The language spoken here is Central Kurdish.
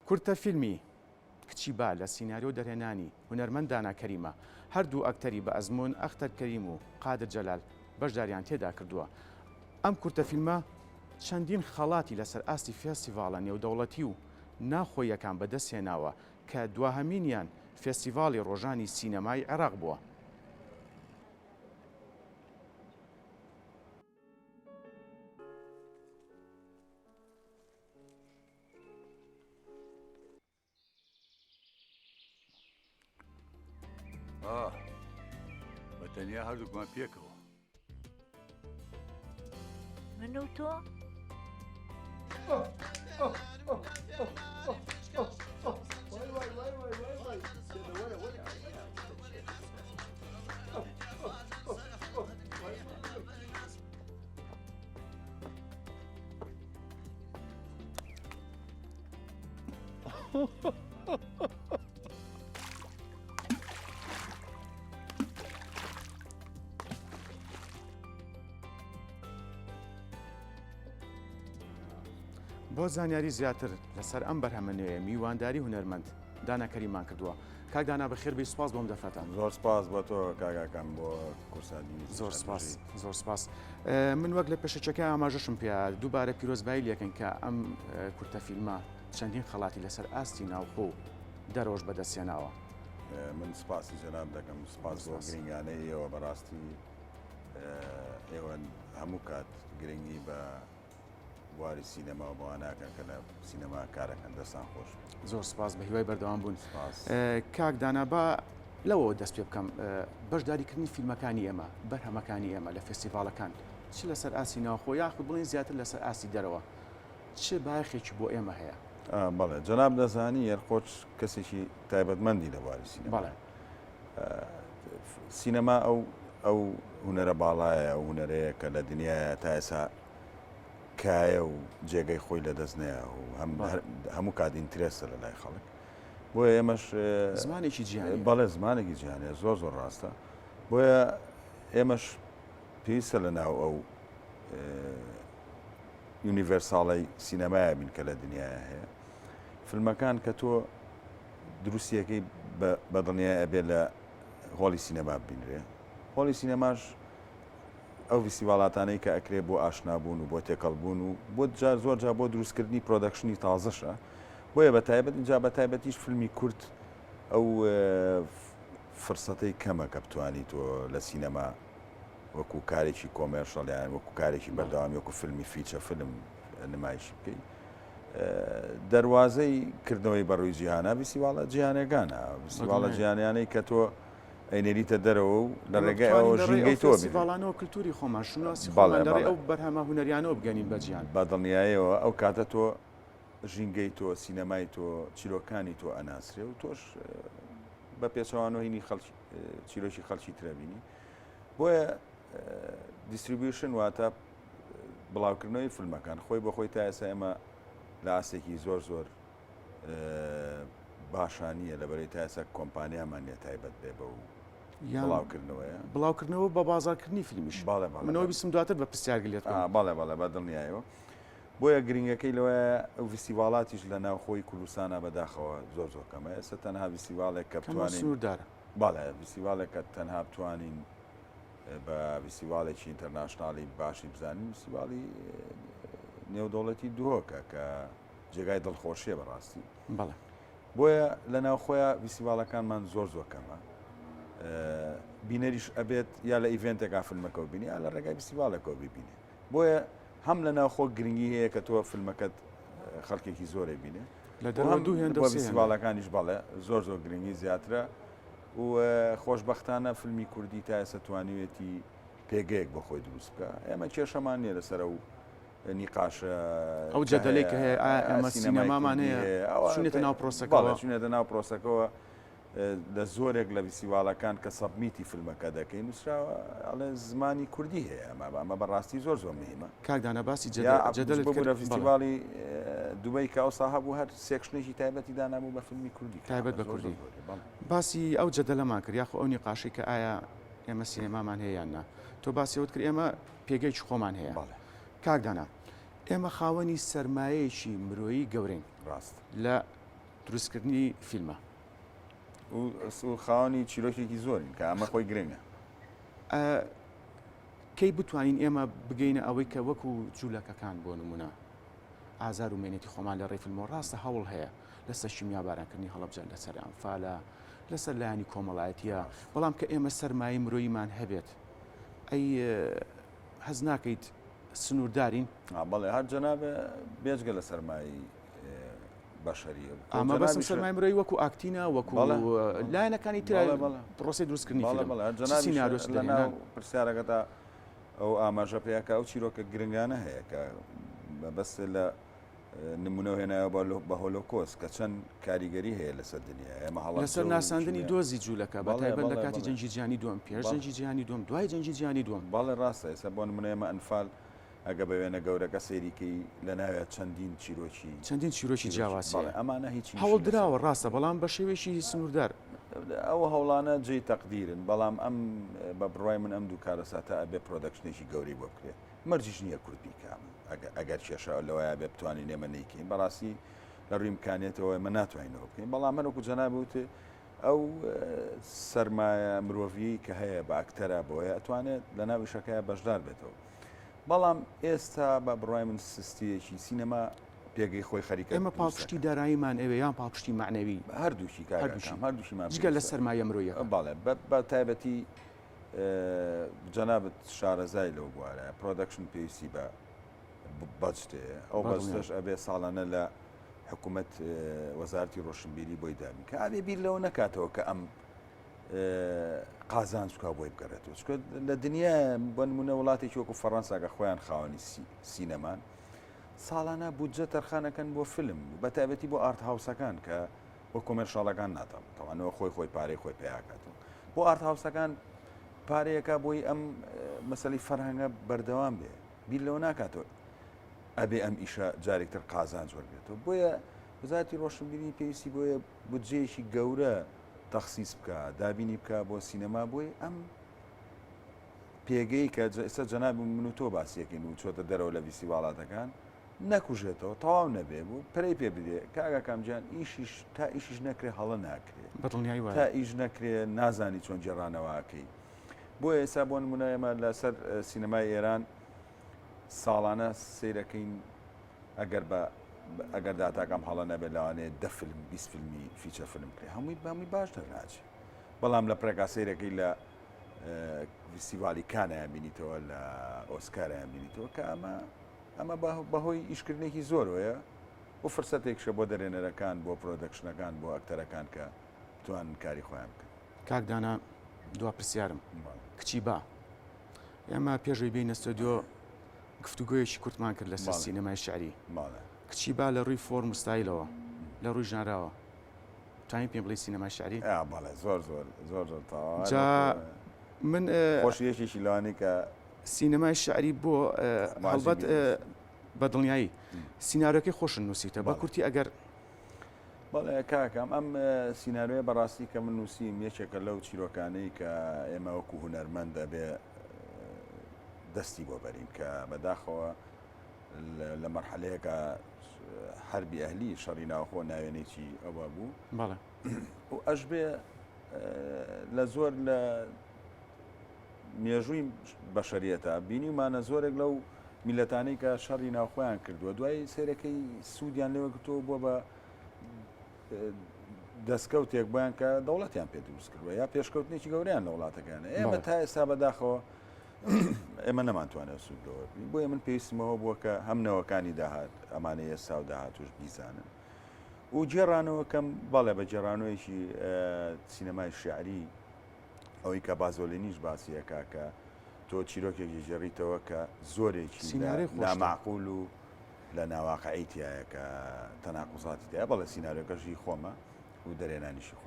کورتە فیلمی کچی با لە سیناریۆ دەرهێنانی هونەرمەند دانا کەریمە هەردوو ئەکتەری بە ئەزمون ئەختەر کەریم و قادر جەلال بەشداریان تێدا کردووە. ئەم کورتە فیلمە چەندین خەڵاتی لەسەر ئاستی فێستیڤاڵە نێودەوڵەتی و ناخۆیەکان بەدەستهێناوە کە دواهەمینیان فێستیڤاڵی ڕۆژانی سینەمای عێراق بووە. بەتەنیا هەردووکمان پێکەوە. من و تۆ؟ بۆ زانیاری زیاتر لەسەر ئەم بەرهەمەنوێیە میوانداری هونەرمەند دانا کەریمان کردووە. کاک دانا بەخێربی سوپاس بۆم دەفەتان. زۆر سپاس بۆ تۆ کاگاکەم بۆ کورسانی. زۆر سپاس زۆر سپاس. من وەک لە پێشەچەکە ئاماژەشم پێیا دووبارە پیرۆزبایی لەکەن کە ئەم کورتە فیلمە چەندین خەڵاتی لەسەر ئاستی ناوخۆ و دەرۆژ بەدەستێناوە. من سپاسی جەناب دەکەم، سپاس بۆ گرنگانەی ئێوە بەڕاستی ئێوە هەموو کات گرنگی بە بواری سینەما و بەواناکەن کە لە سینەما کارەکەن دەستان خۆش. زۆر سپاس بە هیوای بەردەوام بوون. سپاس. کاک دانا بە لەوەوە دەست پێ بکەم بەشداریکردنی فیلمەکانی ئێمە بەرهەمەکانی ئێمە لە فێستیڤاڵەکان چ لەسەر ئاسی ناوخۆ یاخود بڵین زیاتر لەسەر ئاسی دەرەوە چ بایەخێکی بۆ ئێمە هەیە؟ بەڵێ جەناب دەزانی یەرقۆچ کەسێکی تایبەتمەندی لە بواری سینەما. بەڵێ سینەما ئەو هونەرە باڵایە ئەو هونەرەیە کە لە دنیاە تا ئێستا کایە و جێگەی خۆی لە دەست نەیە و هەموو کات ئینترێسە لە لای خەڵک. بۆیە ئێمەش زمانێکی جیهانی. بەڵێ زمانێکی جیهانیە زۆر زۆر ڕاستە. بۆیە ئێمەش پێویستە لە ناو ئەو یونیڤەرساڵی سینەمایە بین کە لە دنیاە هەیە. فیلمەکان کە تۆ دروستیەکەی بە دڵنیای ئەبێت لە هۆڵی سینەما ببینرێ. هۆڵی سینەماش ئەو فیستیڤاڵاتانەی کە ئەکرێ بۆ ئاشنابوون و بۆ تێکەڵبوون و بۆ زۆر جا بۆ دروستکردنی پرۆدەکشنی تازەشە. بۆیە بە تایبەت اینجا بە تایبەتیش فیلمی کورت ئەو فرسەتەی کەمە کە بتوانی تۆ لە سینەما وەکو کارێکی کۆمێرشەڵیان وەکو کارێکی بەردەوام وەکو فیلمی فیچە فیلم نمایش بکەیت. دەواازەی کردنەوەی بەڕووی جیهانە فیستیڤاڵە جیهانەکانە فیستیڤاڵە جیهانیانەی کە تۆ ئەینەریتە دەرەوە و لە ڕێگای ئەوە ژینگەی تۆ فیستیڤاڵانەوە کلتوری خۆمان شناسی خۆمان دەڕێ ئەو بەرهەمە هونەریانەوە بگەنین بە جیهان. بە دڵنیاییەوە ئەو کاتە تۆ ژینگەی تۆ سینەمای تۆ چیرۆکانی تۆ ئەناسرێ و تۆش بە پێچەوانەوە هینی چیرۆکی خەڵکی ترەبینی. بۆیە دیستریبیوشن واتە بڵاوکردنەوەی فیلمەکان خۆی بە خۆی تا ئێستا ئێمە لە ئاسێکی زۆر زۆر باشانیە لەبەرەی تا ئێستا کۆمپانیامان لێ تایبەت بێ بە و بڵاوکردنەوە بە بازارکردنی فیلمیش. منەوە بیستم دواتر بە پرسیارگلێت. بەڵێ بە دڵنیایەوە. بۆیە گرنگەکەی لەوەیە ئەو فیستیڤاڵاتیش لە ناوخۆی کوردستانە بەداخەوە زۆر زۆر کەمە. ئێستا تەنها فیستیڤاڵێک کە بتوانین سووردارە. بەڵێ فیستیڤاڵێک کە تەنها بتوانین بە فیستیڤاڵێکی ئینتەرناشناڵی باشی بزانین فیستیڤاڵی نێودەوڵەتی دووهۆکە کە جێگای دڵخۆشیە بەڕاستی. بەڵێ بۆیە لە ناوخۆیە فیستیڤاڵەکانمان زۆر زۆر کەمە. بینەریش ئەبێت یا لە ئیڤێنتێکا فیلمەکە بینی یا لە ڕێگای فیستیڤاڵێکەوە ببینێ. بۆیە هەم لە ناوخۆ گرنگی هەیە کە تۆ فیلمەکەت خەڵکێکی زۆرە بینێ لە دەوە هێندە فیستیڤاڵەکانیش بەڵێ زۆر زۆر گرنگی زیاترە و خۆشبەختانە فیلمی کوردی تا ئێستا توانیوێتی پێگەیەک بە خۆی دروست بکە. ئێمە کێشەمان نیە لەسەر ئەو نیقاشە ئەو جەدەلەی کە هەیە ئەمە سینەمامان هەیە چونێتە ناو پرۆسەکەەوە چونێتە ناو پرۆسەکەەوە لە زۆرێک لە فیستیڤاڵەکان کە سەبمیتی فیلمەکە دەکەین نووسراوە ئەڵێ زمانی کوردی هەیە ئەمە بەڕاستی زۆر زۆر مهمە. کاکدانە باسی جەدەل لە فیستیڤاڵی دوبەی کە ئەوسا هەبوو هەر سێکشنێکی تایبەتی دانابوو بە فیلمی کوردی تایبەت بە کوردی. باسی ئەو جەدەلەمان کرد یاخۆ ئەو نیقاشەی کە ئایا ئێمە سینەمامان هەیە یان نا تۆ باسیەوت کرد ئێمە پێگەی خۆمان هەیە. کاکدانە ئێمە خاوەنی سەرمایەیەکی مرۆیی گەورەین ڕاست لە دروستکردنی فیلمە و خاوەنی چیرۆکێکی زۆرین کە ئەمە خۆی گرنگە. کەی بتوانین ئێمە بگەینە ئەوەی کە وەکو جوولەکەکان بۆ نمونە ئازار و مێنێتی خۆمان لە ڕێی فیلمەوە ڕاستە هەوڵ هەیە لەسەر شیمیا بارانکردنی هەڵەبجە لەسەر ئەمفالە لەسەر لایانی کۆمەڵایەتیە بەڵام کە ئێمە سەرمایی مرۆیمان هەبێت ئەی حەز ناکەیت سنووردارین بەڵێ هەر جەنابێ بێجگە لە سەرمایی بەشەریە ئەمە بەسم سەرمای مرۆی وەکو ئاکتینە وەکو لایەنەکانی تر ڕۆسی دروستکردنی سیناریۆ لەناو پرسیارەکەدا ئەو ئاماژە پێیاکە ئەو چیرۆکە گرنگانە هەیە کە بەس لە نمونە هێنایە بە هۆلۆکۆست کە چەند کاریگەری هەیە لەسەر دنیا ئێمە هەڵ لەسەر ناساندنی دۆزی جوولەکە بە تایبەت لە کاتی جەنگی جیهانی دووەم پێش جەنگی جیهانی دووەم دوای جەنگی جیهانی دووەم باڵێ ڕاستە ئێستا بۆ نمونە ئێمە ئەنفال ئەگە بە وێنە گەورەکە سێریکەی لە ناوێت چەندین چیرۆکی جیاواسی ئەمانە هیچ هەوڵ درراوە ڕاستە بەڵام بە شێوێکی سنووردار ئەو هەوڵانە جێی تەقدیرن بەڵام ئەم بە بڕای من ئەم دوو کارەساتە ئەبێ پرۆدەکشنێکی گەوری بۆ بکرێت مەرجیش نییە کورتی کام ئەگەر کێشە لەوەیە بێ بتوانین ئێمە نیکەین بەڕاستی لە ڕووی امکانێتەوە ئێمە ناتوانینەوە بکەین بەڵام منوەکو جەنابوتێ ئەو سەرمایە مرۆڤی کە هەیە بە ئاکتەرە بۆیە ئەتوانێت لە ناوی شەکەیە بەشدار بێتەوە بەڵام ئێستا بە بڕای من سستیەکی سینەما پێگەی خۆی خەریکە ئێمە پاڵپشتی داراییمان ئەوێ یان پاڵپشتی معنەوی هەردووشیمان جگە لە سەرمایە مرۆیە باڵێ بە تایبەتی جەنابەت شارەزای لەو بوارە پرۆدەکشن پێویستی بە بەجتەیە ئەو بەجتەش ئەبێ ساڵانە لە حکوومەت وەزارەتی ڕۆشنبیری بۆی دامی کە ئابێ بیر لەوە نکاتەوە کە ئەم قازان چکا بۆی بگەڕێتەوە چکە لە دنیا بۆ نمونە وڵاتێکی وەکو فەڕەنساگە خۆیان خاوەنی سینەمان ساڵانە بودجە تەرخانەکەن بۆ فیلم بە تایبەتی بۆ ئارت هاوسەکان کە بۆ کۆمێرشاڵەکان ناتەوە تەوانەوە خۆی پارەی خۆی پێیاکاتەوە بۆ ئارت هاوسەکان پارەیەکە بۆی ئەم مەسەلی فەرهەنگە بەردەوام بێ بیر لەوە ناکاتەوە ئەبێ ئەم ئیشە جارێکتر قازان زۆر بێتەوە بۆیە وەزارەتی ڕۆشنبیری پێویستی بۆیە بودجەیەکی گەورە تەخسیس بکە دابینی بکە بۆ سینەما بۆی ئەم پێگەی کە ئێستا جەنابی من و تۆ باسیەکەین و چۆتە دەرەوە لە فیستیڤاڵاتەکان نەکوژێتەوە تەواو نەبێ بوو پرەی پێ بدێ کاگا کامجیان تا ئیشیش نەکرێ هەڵە ناکرێت تا ئیش نەکرێ نازانی چۆن جێڕانەوەکەی بۆیە ئێستا بۆ نمونە ئێمە لەسەر سینەمای ئێران ساڵانە سیرەکەین ئەگەر داتاکەم هەڵە نەبێت لەوانەیە 10 فیلم 20 فیلمی فیچە فیلم کرێ هەمووی باش دەرناچێت بەڵام لە پرێکا سیرەکەی لە فیستیڤالی کانەیان بینیتەوە لە ئۆسکارەیان بینیتەوە کە ئەمە بەهۆی ئیشکردنێکی زۆرەیە و فرسەتێکشە بۆ دەرێنەرەکان بۆ پرۆدەکشنەکان بۆ ئەکتەرەکان کە توان کاری خۆیان بکەن کاکدانا دوا پرسیارم کچی با ئێمە پێشەوەی بینە ستۆدیۆ گفتوگۆیەکی کورتمان کرد لەسەر سینەمای شعری کچی با لە ڕووی فۆرم ستایلەوە لە ڕووی ژانراوە توانین پێم بڵێ سینەمای شعری زۆر من خۆشیەکێکی لەوانەی کە سینەمای شعری بۆ هەڵبەت بەدڵنیایی سیناریۆکەی خۆشن نووسیتە بە کورتی ئەگەر بەڵێ کاکەم ئەم سیناریۆیە بەڕاستی کە من نووسیم یەکێکە لەو چیرۆکانەی کە ئێمە وەکو هونەرمەند دەبێ دەستی بۆ بەرین کە بەداخەوە لە مەرحەلەیەکە حربی ئەهلی شەڕی ناوخۆ ناوێنێکی ئەوە بوو و ئەش بێ لە زۆر لە مێژووی بەشەریەتە بینیمانە زۆرێک لەو میلەتانەی کە شەڕی ناوخۆیان کردووە دوای سێرەکەی سوودیان لێوە گرتووە بۆ بە دەستکەوتێک بۆیان کە دەوڵەتیان پێ دروست کردووە یا پێشکەوتنێکی گەوریان لە وڵاتەکانە ئێمە تا ئێستا بەداخەوە ئێمە نەمانتوانێت سوودەوە بۆیە من پێویستمەوە بووە کە هەم نەوەکانی داهات ئەمانەیە ئێستا و داهاتوش بیزانن و جێڕانەوە کەم بەڵێ بە جێڕانەوەیکی سینەمای شعری ئەوەی کە بازۆلێنیش باسیەکە کە تۆ چیرۆکێکی ژێڕیتەوە کە زۆرێکی نامعقول و لە ناواقعیتیایە کە تەناقوزاتی دایە بەڵێ سیناریۆکەشی خۆمە و دەرێنانیشی خۆ